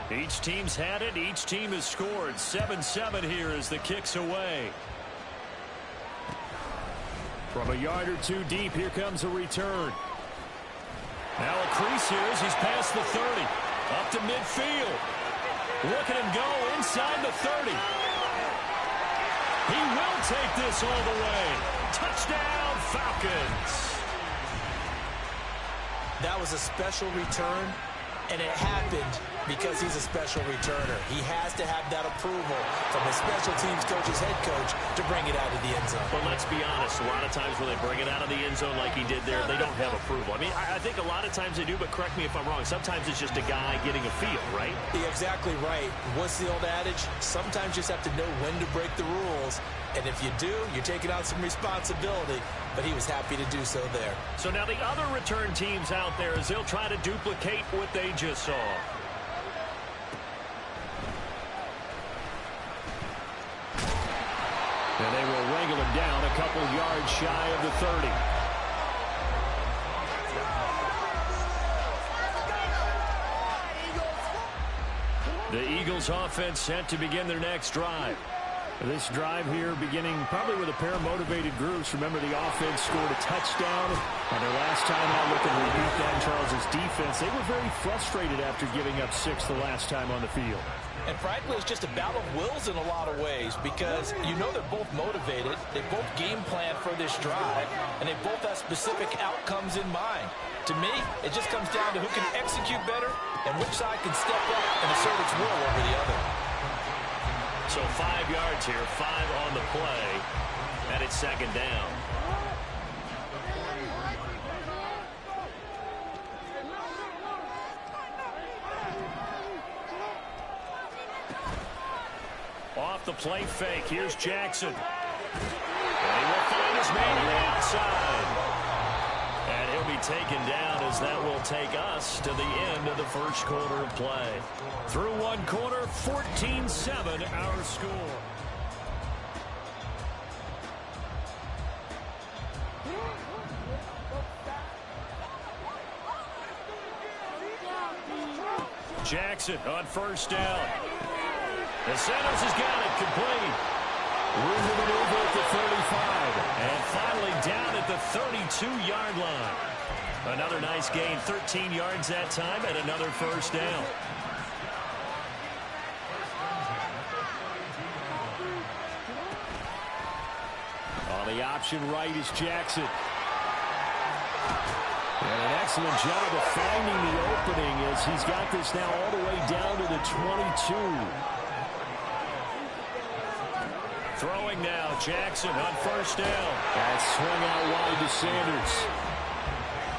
Each team's had it. Each team has scored. 7-7 here as the kick's away. From a yard or two deep, here comes a return. Now a crease here as he's past the 30. Up to midfield. Look at him go inside the 30. He will take this all the way. Touchdown, Falcons. That was a special return, and it happened because he's a special returner. He has to have that approval from his special teams coach's head coach to bring it out of the end zone. But let's be honest, a lot of times when they bring it out of the end zone like he did there, they don't have approval. I mean, I think a lot of times they do, but correct me if I'm wrong. Sometimes it's just a guy getting a feel, right? You're exactly right. What's the old adage? Sometimes you just have to know when to break the rules. And if you do, you're taking on some responsibility. But he was happy to do so there. So now the other return teams out there as they'll try to duplicate what they just saw. And they will wrangle him down a couple yards shy of the 30. The Eagles offense set to begin their next drive. This drive here beginning probably with a pair of motivated groups. Remember, the offense scored a touchdown on their last time out looking to beat that Charles' defense. They were very frustrated after giving up 6 the last time on the field. And frankly, it's just a battle of wills in a lot of ways because you know they're both motivated. They both game plan for this drive, and they both have specific outcomes in mind. To me, it just comes down to who can execute better and which side can step up and assert its will over the other. So 5 yards here, 5 on the play, and it's second down. Off the play fake, here's Jackson. And he will find his man on the outside. And he'll be taken down as that will take us to the end of the first quarter of play. Through one quarter, 14-7 our score. Jackson on first down. The Santos has got it complete. Room to maneuver at the 35. And finally down at the 32-yard line. Another nice gain, 13 yards that time, and another first down. On the option right is Jackson. And an excellent job of finding the opening as he's got this now all the way down to the 22. Throwing now, Jackson on first down. That swung out wide to Sanders.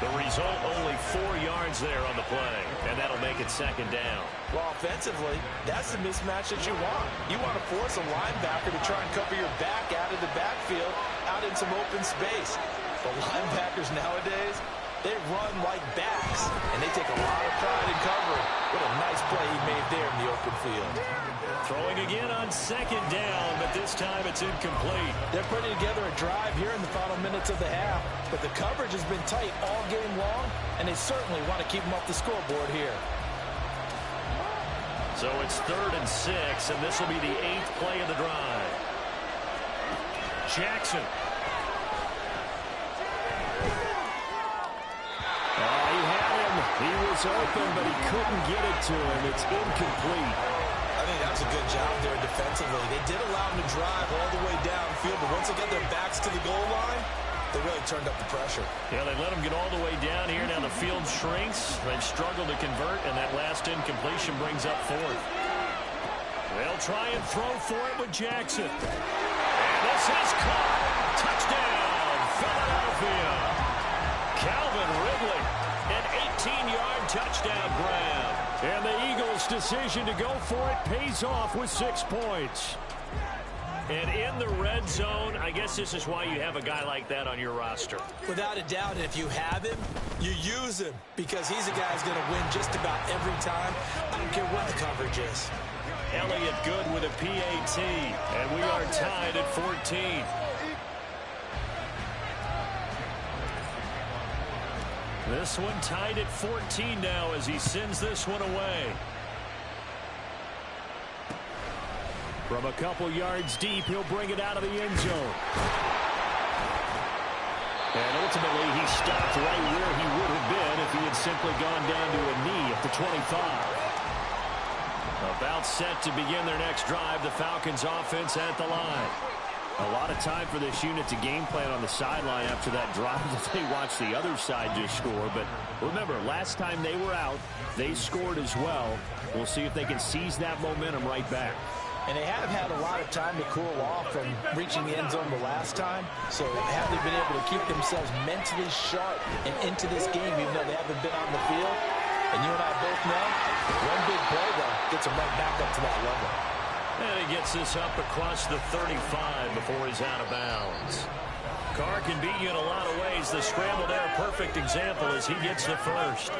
The result, only 4 yards there on the play, and that'll make it second down. Well, offensively, that's the mismatch that you want. You want to force a linebacker to try and cover your back out of the backfield, out in some open space. The linebackers nowadays, they run like backs, and they take a lot of pride in covering. What a nice play he made there in the open field. Throwing again on second down, but this time it's incomplete. They're putting together a drive here in the final minutes of the half, but the coverage has been tight all game long, and they certainly want to keep them off the scoreboard here. So it's 3rd and 6, and this will be the 8th play of the drive. Jackson. He had him. He was open, but he couldn't get it to him. It's incomplete. I think that's a good job there defensively. They did allow him to drive all the way downfield, but once they got their backs to the goal line, they really turned up the pressure. Yeah, they let him get all the way down here. Now the field shrinks. They've struggled to convert, and that last incompletion brings up 4th. They'll try and throw for it with Jackson. And this is caught. Touchdown, Philadelphia. Calvin Ridley, an 18-yard touchdown grab. And the Eagles' decision to go for it pays off with 6 points. And in the red zone, I guess this is why you have a guy like that on your roster. Without a doubt, and if you have him, you use him because he's a guy who's going to win just about every time. I don't care what the coverage is. Elliott Good with a PAT, and we are tied at 14. This one tied at 14 now as he sends this one away. From a couple yards deep, he'll bring it out of the end zone. And ultimately, he stopped right where he would have been if he had simply gone down to a knee at the 25. About set to begin their next drive, the Falcons offense at the line. A lot of time for this unit to game plan on the sideline after that drive that they watched the other side just score. But remember, last time they were out, they scored as well. We'll see if they can seize that momentum right back. And they have had a lot of time to cool off from reaching the end zone the last time. So have they been able to keep themselves mentally sharp and into this game even though they haven't been on the field? And you and I both know, one big play, though, gets them right back up to that level. And he gets this up across the 35 before he's out of bounds. Carr can beat you in a lot of ways. The scramble there, a perfect example as he gets the first.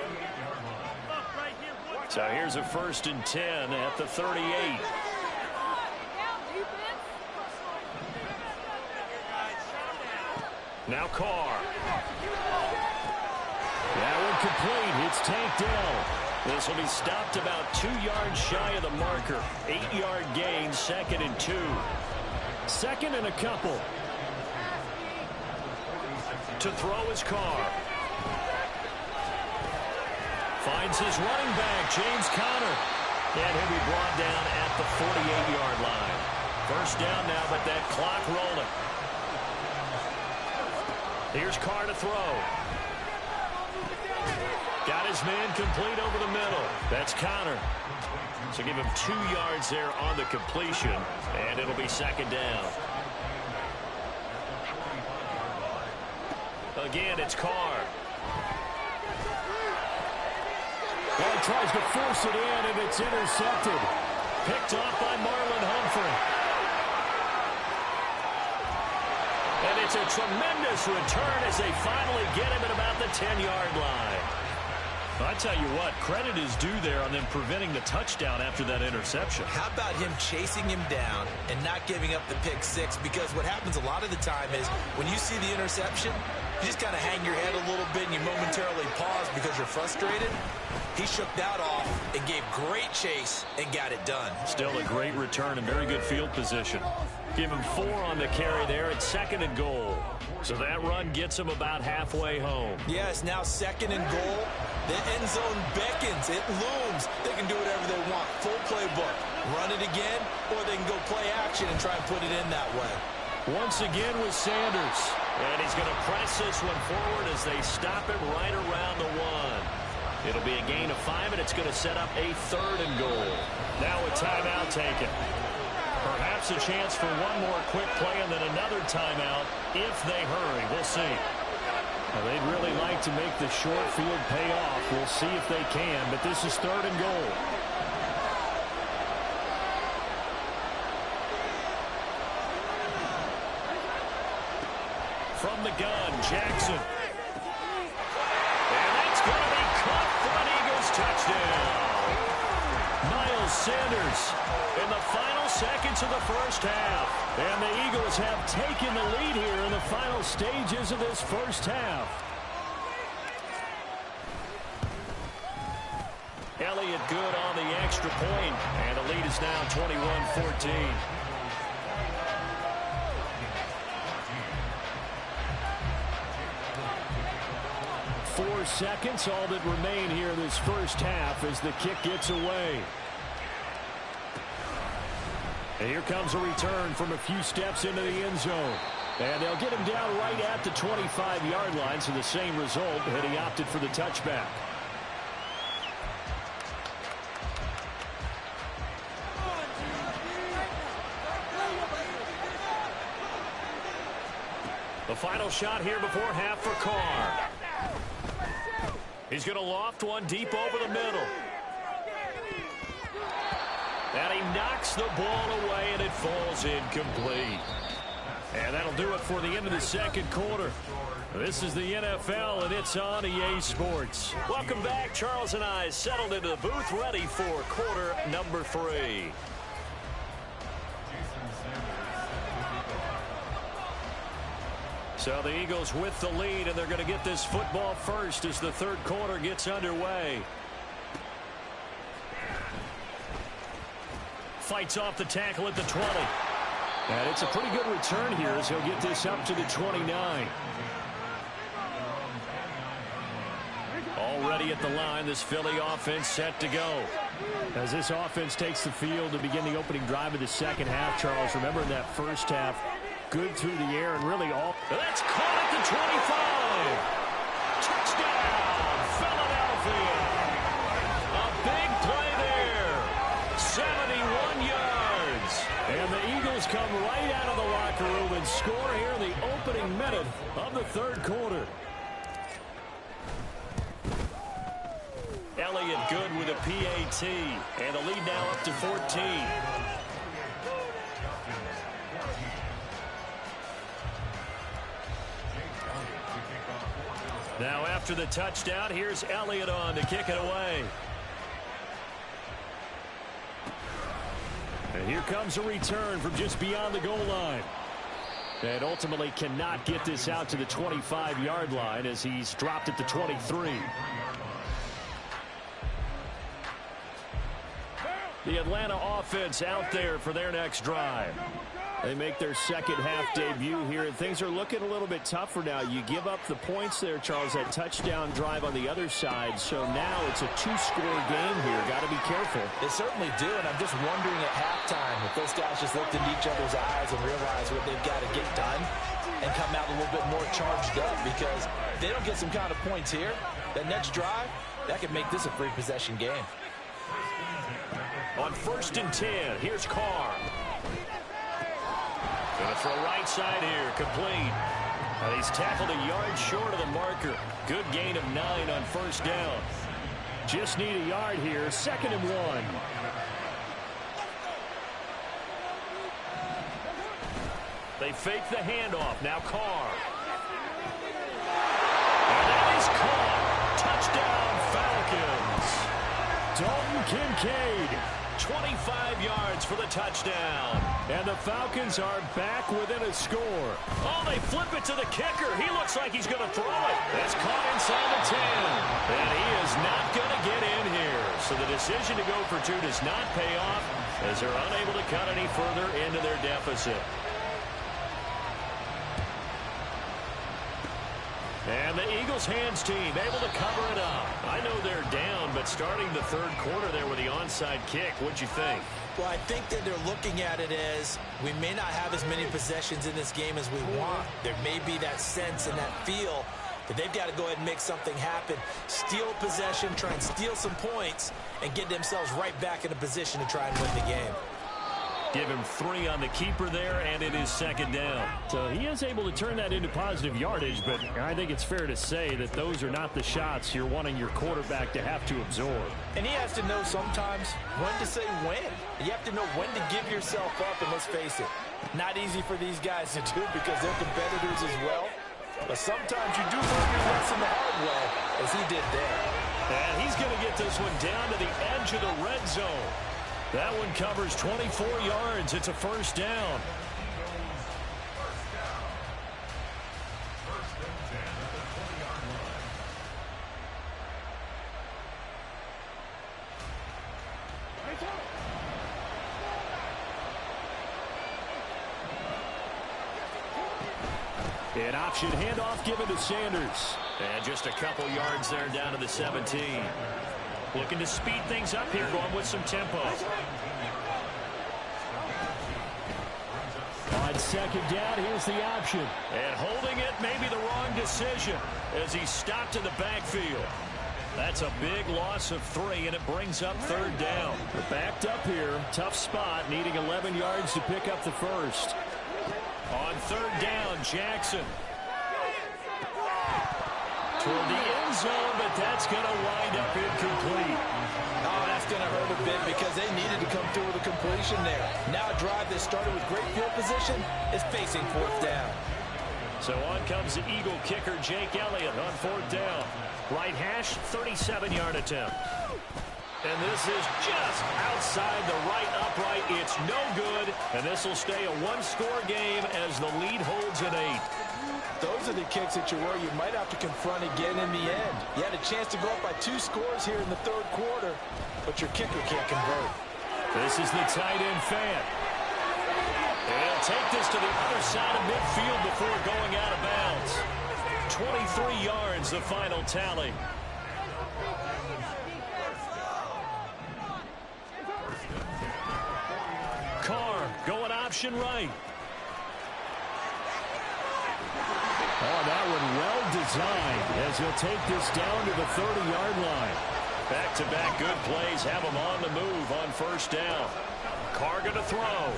So here's a 1st and 10 at the 38. Now Carr. That one complete. It's tanked down. This will be stopped about 2 yards shy of the marker. 8-yard gain, 2nd and 2. 2nd and a couple. To throw his Carr. Finds his running back, James Conner. And he'll be brought down at the 48-yard line. 1st down now, but that clock rolling. Here's Carr to throw. Got his man complete over the middle. That's Conner. So give him 2 yards there on the completion, and it'll be 2nd down. Again, it's Carr. Well, he tries to force it in, and it's intercepted. Picked off by Marlon Humphrey. And it's a tremendous return as they finally get him at about the 10-yard line. I tell you what, credit is due there on them preventing the touchdown after that interception. How about him chasing him down and not giving up the pick six? Because what happens a lot of the time is when you see the interception, you just kind of hang your head a little bit and you momentarily pause because you're frustrated. He shook that off and gave great chase and got it done. Still a great return and very good field position. Give him 4 on the carry there at 2nd and goal. So that run gets him about halfway home. Yes, now 2nd and goal. The end zone beckons. It looms. They can do whatever they want. Full playbook. Run it again, or they can go play action and try and put it in that way. Once again with Sanders. And he's going to press this one forward as they stop him right around the 1. It'll be a gain of 5, and it's going to set up a 3rd and goal. Now a timeout taken. Perhaps a chance for one more quick play and then another timeout if they hurry. We'll see. Well, they'd really like to make the short field pay off. We'll see if they can, but this is 3rd and goal. From the gun, Jackson. And that's going to be caught for an Eagles touchdown. Miles Sanders in the final seconds of the 1st half. And the Eagles have taken the lead here in the final stages of this 1st half. Elliott good on the extra point, and the lead is now 21-14. Four seconds, all that remain here in this 1st half as the kick gets away. And here comes a return from a few steps into the end zone. And they'll get him down right at the 25-yard line, so the same result, and he opted for the touchback. The final shot here before half for Carr. He's going to loft one deep over the middle. And he knocks the ball away, and it falls incomplete. And that'll do it for the end of the 2nd quarter. This is the NFL, and it's on EA Sports. Welcome back. Charles and I settled into the booth, ready for quarter number 3. So the Eagles with the lead, and they're going to get this football first as the 3rd quarter gets underway. fights off the tackle at the 20. And it's a pretty good return here as he'll get this up to the 29. Already at the line, this Philly offense set to go. As this offense takes the field to begin the opening drive of the second half, Charles, remember in that first half, good through the air and really all. That's caught at the 25. Touchdown, Philadelphia. A big play there. 71 yards. And the Eagles come right out of the locker room and score here in the opening minute of the third quarter. Elliott good with a PAT, and the lead now up to 14. Now after the touchdown, here's Elliott on to kick it away. And here comes a return from just beyond the goal line. And ultimately cannot get this out to the 25-yard line as he's dropped at the 23. The Atlanta offense out there for their next drive. They make their second half debut here, and things are looking a little bit tougher now. You give up the points there, Charles, that touchdown drive on the other side. So now it's a two-score game here. Got to be careful. They certainly do, and I'm just wondering at halftime if those guys just looked into each other's eyes and realize what they've got to get done and come out a little bit more charged up, because if they don't get some kind of points here, that next drive, that could make this a free possession game. On 1st and 10, here's Carr. Going to throw right side here, complete. And he's tackled a yard short of the marker. Good gain of 9 on 1st down. Just need a yard here, 2nd and 1. They fake the handoff, now Carr. And that is caught. Touchdown, Falcons. Dalton Kincaid. 25 yards for the touchdown. And the Falcons are back within a score. Oh, they flip it to the kicker. He looks like he's going to throw it. That's caught inside the 10. And he is not going to get in here. So the decision to go for 2 does not pay off as they're unable to cut any further into their deficit. And the Eagles hands team able to cover it up. I know they're down, but starting the third quarter there with the onside kick, what'd you think? Well, I think that they're looking at it as we may not have as many possessions in this game as we want. There may be that sense and that feel that they've got to go ahead and make something happen. Steal possession, try and steal some points, and get themselves right back in a position to try and win the game. Give him 3 on the keeper there, and it is 2nd down. So he is able to turn that into positive yardage, but I think it's fair to say that those are not the shots you're wanting your quarterback to have to absorb. And he has to know sometimes when to say when. You have to know when to give yourself up, and let's face it, not easy for these guys to do because they're competitors as well. But sometimes you do learn your lesson the hard way, as he did there. And he's going to get this one down to the edge of the red zone. That one covers 24 yards. It's a 1st down. An option handoff given to Sanders. And just a couple yards there down to the 17. Looking to speed things up here, going with some tempo. On 2nd down, here's the option. And holding it may be the wrong decision as he's stopped in the backfield. That's a big loss of 3, and it brings up 3rd down. They're backed up here. Tough spot, needing 11 yards to pick up the first. On 3rd down, Jackson. Toward the end zone, but that's going to wind up incomplete. Oh, that's going to hurt a bit because they needed to come through with a completion there. Now a drive that started with great field position is facing 4th down. So on comes the Eagle kicker, Jake Elliott, on 4th down. Right hash, 37-yard attempt. And this is just outside the right upright. It's no good, and this will stay a 1-score game as the lead holds at 8. Those are the kicks that you worry you might have to confront again in the end. You had a chance to go up by 2 scores here in the 3rd quarter, but your kicker can't convert. This is the tight end fan. He'll take this to the other side of midfield before going out of bounds. 23 yards, the final tally. Carr going option right. Oh, that one well designed as he'll take this down to the 30-yard line. Back-to-back good plays have him on the move on first down. Carr going to throw.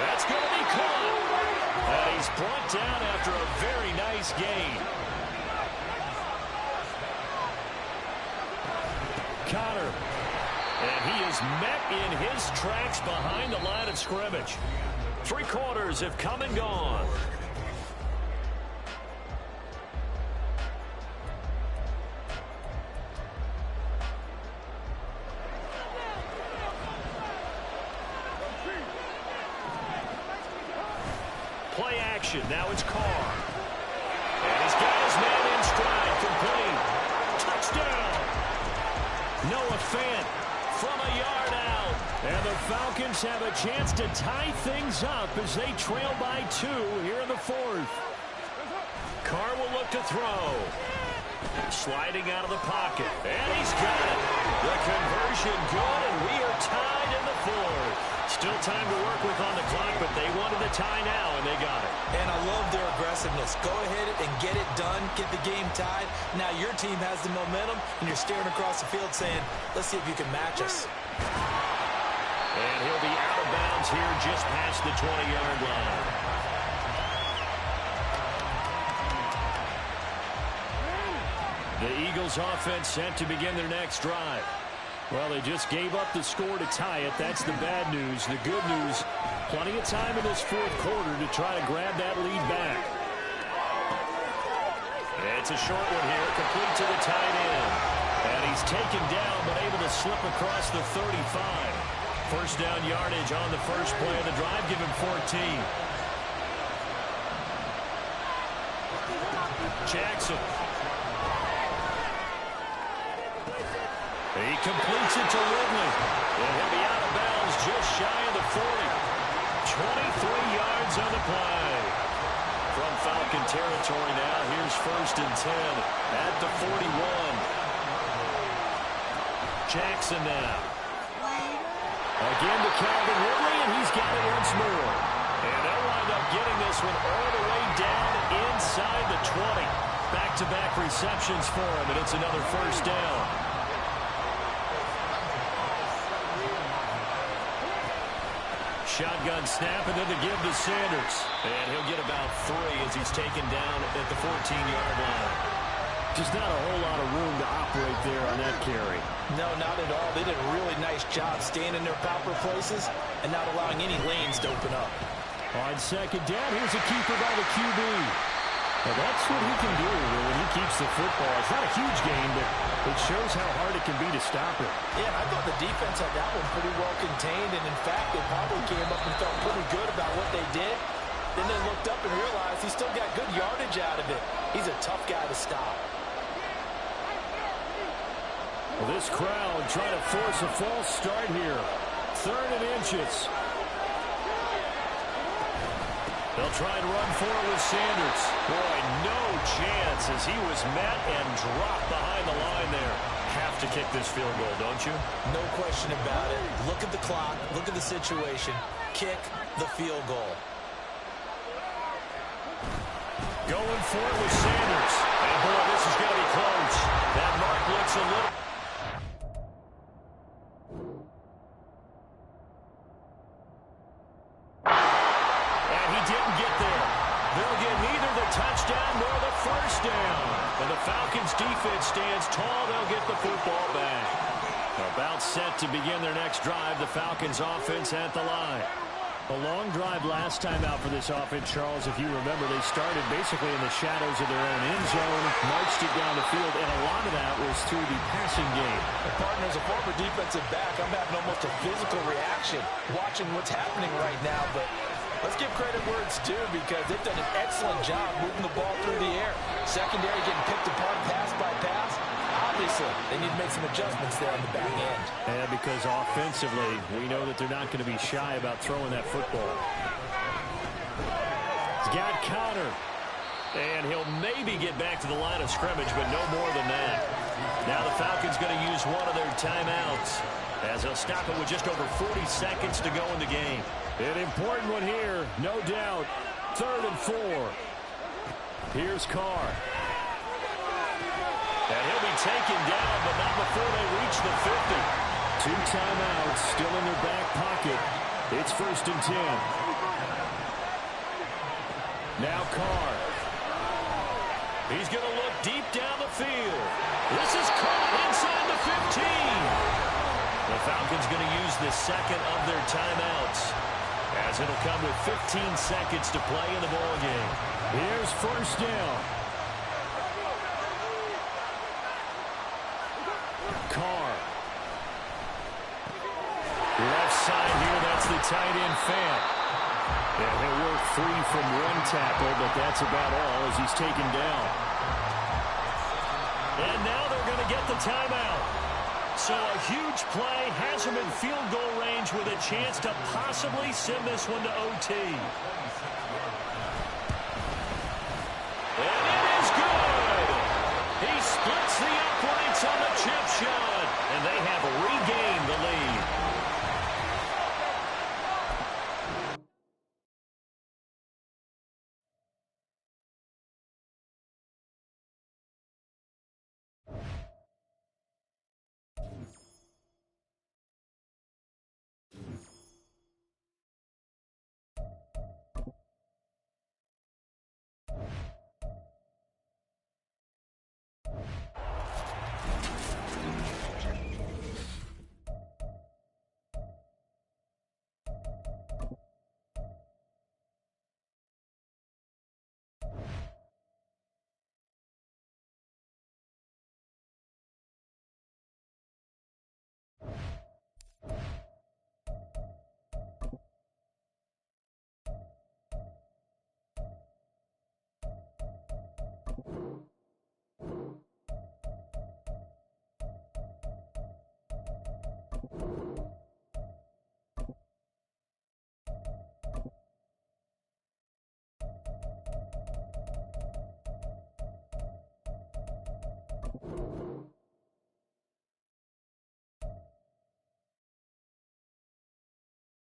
That's going to be caught. And he's brought down after a very nice gain. Connor. And he is met in his tracks behind the line of scrimmage. 3 quarters have come and gone. Play action. Now it's Carr. And he's got his man in stride. Complete. Touchdown. Noah Fant from a yard out. And the Falcons have a chance to tie things up as they trail by 2 here in the 4th. Carr will look to throw. Sliding out of the pocket. And he's got it. The conversion good, and we are tied in the 4th. Still time to work with on the clock, but they wanted the tie now, and they got it. And I love their aggressiveness. Go ahead and get it done, get the game tied. Now your team has the momentum, and you're staring across the field saying, let's see if you can match us. And he'll be out of bounds here just past the 20-yard line. The Eagles offense set to begin their next drive. Well, they just gave up the score to tie it. That's the bad news. The good news, plenty of time in this 4th quarter to try to grab that lead back. It's a short one here, complete to the tight end. And he's taken down, but able to slip across the 35. First down yardage on the first play of the drive. Give him 14. Jackson. He completes it to Ridley. And he'll be out of bounds just shy of the 40. 23 yards on the play. From Falcon territory now, here's 1st and 10 at the 41. Jackson now. Again to Calvin Ridley, and he's got it once more. And they'll wind up getting this one all the way down inside the 20. Back-to-back receptions for him, and it's another first down. Shotgun snap, and then to give to Sanders. And he'll get about 3 as he's taken down at the 14-yard line. Just not a whole lot of room to operate there on that carry. No, not at all. They did a really nice job staying in their proper places and not allowing any lanes to open up. On second down, here's a keeper by the QB. Well, that's what he can do when he keeps the football. It's not a huge gain, but it shows how hard it can be to stop it. Yeah, I thought the defense had that one pretty well contained, and in fact, they probably came up and felt pretty good about what they did. Then they looked up and realized he still got good yardage out of it. He's a tough guy to stop. Well, this crowd trying to force a false start here. 3rd and inches. They'll try and run for it with Sanders. Boy, no chance as he was met and dropped behind the line there. Have to kick this field goal, don't you? No question about it. Look at the clock. Look at the situation. Kick the field goal. Going for it with Sanders. And boy, this is going to be close. That mark looks a little... touchdown nor the first down. And the Falcons defense stands tall. They'll get the football back. About set to begin their next drive. The Falcons offense at the line. A long drive last time out for this offense, Charles. If you remember, they started basically in the shadows of their own end zone, marched it down the field, and a lot of that was through the passing game. And partner, as a former defensive back, I'm having almost a physical reaction watching what's happening right now, but let's give credit where it's due because they've done an excellent job moving the ball through the air. Secondary getting picked apart pass by pass. Obviously, they need to make some adjustments there on the back end. And because offensively, we know that they're not going to be shy about throwing that football. He's got Connor. And he'll maybe get back to the line of scrimmage, but no more than that. Now the Falcons going to use one of their timeouts, as they'll stop it with just over 40 seconds to go in the game. An important one here, no doubt. 3rd and 4. Here's Carr. And he'll be taken down, but not before they reach the 50. 2 timeouts still in their back pocket. It's 1st and 10. Now Carr. He's going to look deep down the field. This is caught inside the 15. The Falcons going to use the second of their timeouts, as it'll come with 15 seconds to play in the ballgame. Here's 1st down. Carr. Left side here, that's the tight end Fant. And he'll work free from one tackle, but that's about all as he's taken down. And now they're going to get the timeout. So a huge play has him in field goal range with a chance to possibly send this one to OT. And it is good. He splits the uprights on the chip shot, and they have regained the lead.